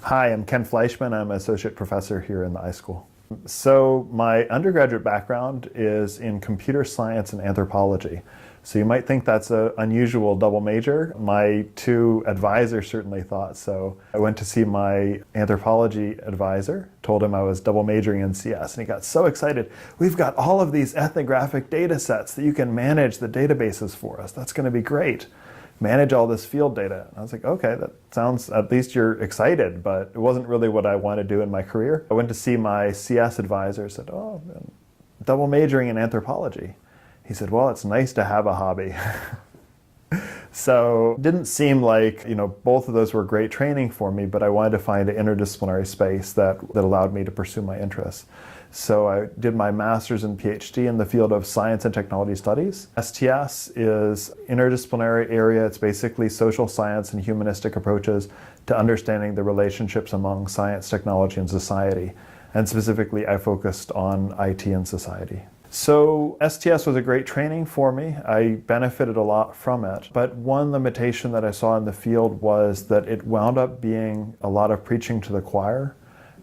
Hi, I'm Ken Fleischmann. I'm an associate professor here in the iSchool. So my undergraduate background is in computer science and anthropology. So you might think that's an unusual double major. My two advisors certainly thought so. I went to see my anthropology advisor, told him I was double majoring in CS, and he got so excited. We've got all of these ethnographic data sets that you can manage the databases for us. That's going to be great. Manage all this field data. And I was like, okay, that sounds, at least you're excited, but it wasn't really what I want to do in my career. I went to see my CS advisor, said, oh, I'm double majoring in anthropology. He said, well, it's nice to have a hobby. So it didn't seem like, both of those were great training for me, but I wanted to find an interdisciplinary space that allowed me to pursue my interests. So I did my master's and PhD in the field of science and technology studies. STS is interdisciplinary area. It's basically social science and humanistic approaches to understanding the relationships among science, technology, and society. And specifically, I focused on IT and society. So STS was a great training for me. I benefited a lot from it. But one limitation that I saw in the field was that it wound up being a lot of preaching to the choir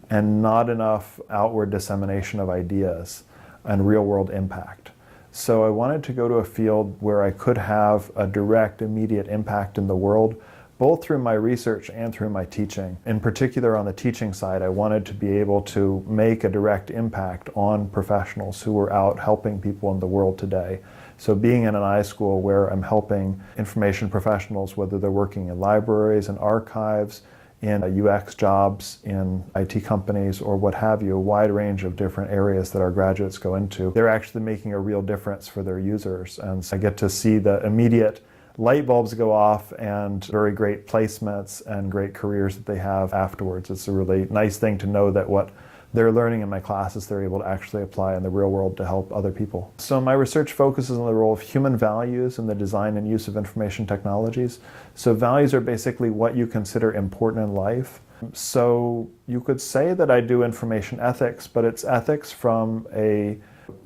and not enough outward dissemination of ideas and real-world impact. So I wanted to go to a field where I could have a direct, immediate impact in the world, both through my research and through my teaching. In particular, on the teaching side, I wanted to be able to make a direct impact on professionals who were out helping people in the world today. So being in an iSchool where I'm helping information professionals, whether they're working in libraries and archives, in UX jobs, in IT companies, or what have you, a wide range of different areas that our graduates go into. They're actually making a real difference for their users. And so I get to see the immediate light bulbs go off and very great placements and great careers that they have afterwards. It's a really nice thing to know that what they're learning in my classes they're able to actually apply in the real world to help other people. So my research focuses on the role of human values in the design and use of information technologies. So values are basically what you consider important in life. So you could say that I do information ethics, but it's ethics from a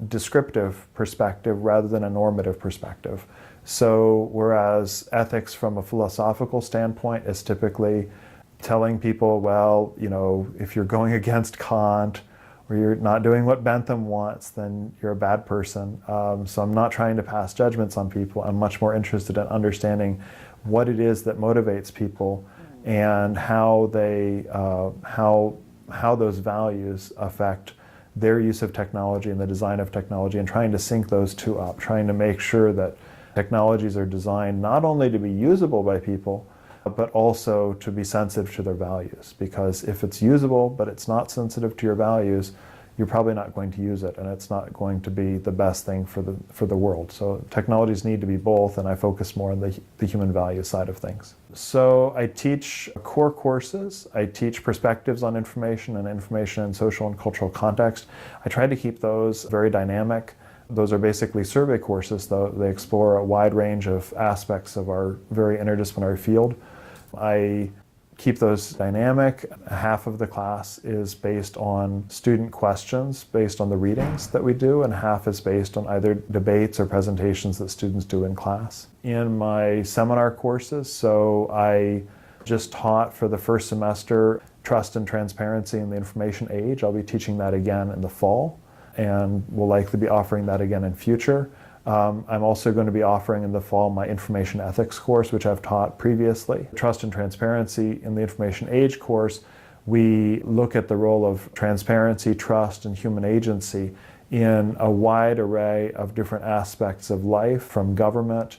descriptive perspective rather than a normative perspective. So whereas ethics from a philosophical standpoint is typically telling people, well, if you're going against Kant or you're not doing what Bentham wants, then you're a bad person. So I'm not trying to pass judgments on people. I'm much more interested in understanding what it is that motivates people and how they, how those values affect their use of technology and the design of technology, and trying to sync those two up, trying to make sure that technologies are designed not only to be usable by people, but also to be sensitive to their values. Because if it's usable, but it's not sensitive to your values, you're probably not going to use it, and it's not going to be the best thing for the world. So technologies need to be both, and I focus more on the human value side of things. So I teach core courses. I teach perspectives on information and information in social and cultural context. I try to keep those very dynamic. Those are basically survey courses, though they explore a wide range of aspects of our very interdisciplinary field. I keep those dynamic. Half of the class is based on student questions based on the readings that we do, and half is based on either debates or presentations that students do in class. In my seminar courses, so I just taught for the first semester Trust and Transparency in the Information Age. I'll be teaching that again in the fall, and will likely be offering that again in future. I'm also going to be offering in the fall my Information Ethics course, which I've taught previously. Trust and Transparency in the Information Age course, we look at the role of transparency, trust, and human agency in a wide array of different aspects of life, from government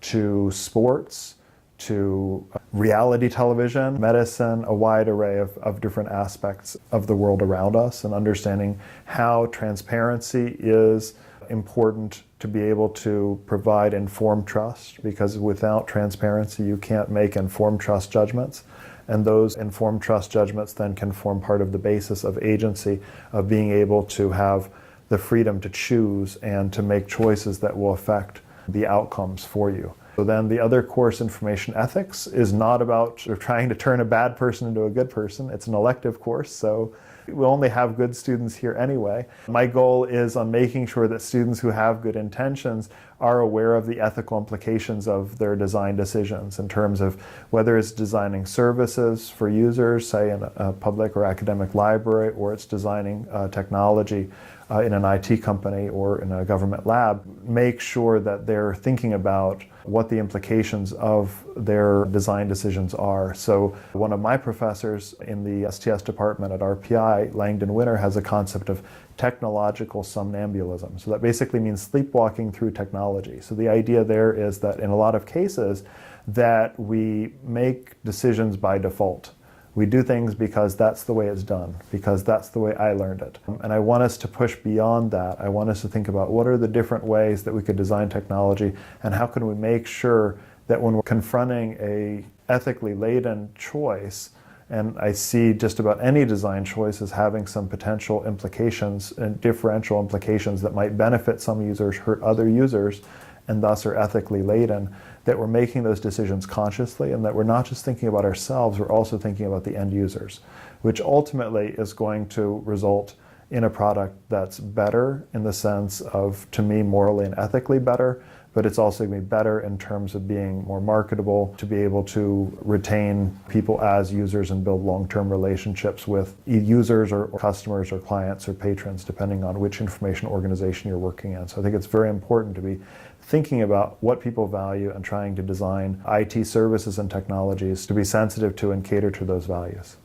to sports to reality television, medicine, a wide array of different aspects of the world around us, and understanding how transparency is important to be able to provide informed trust, because without transparency you can't make informed trust judgments, and those informed trust judgments then can form part of the basis of agency, of being able to have the freedom to choose and to make choices that will affect the outcomes for you. So then the other course, Information Ethics, is not about trying to turn a bad person into a good person. It's an elective course, so We only have good students here anyway. My goal is on making sure that students who have good intentions are aware of the ethical implications of their design decisions in terms of whether it's designing services for users, say in a public or academic library, or it's designing technology in an IT company or in a government lab. Make sure that they're thinking about what the implications of their design decisions are. So one of my professors in the STS department at RPI, Langdon Winter, has a concept of technological somnambulism. So that basically means sleepwalking through technology. So the idea there is that in a lot of cases that we make decisions by default. We do things because that's the way it's done, because that's the way I learned it. And I want us to push beyond that. I want us to think about what are the different ways that we could design technology, and how can we make sure that when we're confronting a ethically laden choice, and I see just about any design choice as having some potential implications and differential implications that might benefit some users, hurt other users, and thus are ethically laden, that we're making those decisions consciously, and that we're not just thinking about ourselves, we're also thinking about the end users, which ultimately is going to result in a product that's better in the sense of, to me, morally and ethically better, but it's also going to be better in terms of being more marketable, to be able to retain people as users and build long-term relationships with users or customers or clients or patrons, depending on which information organization you're working in. So I think it's very important to be thinking about what people value and trying to design IT services and technologies to be sensitive to and cater to those values.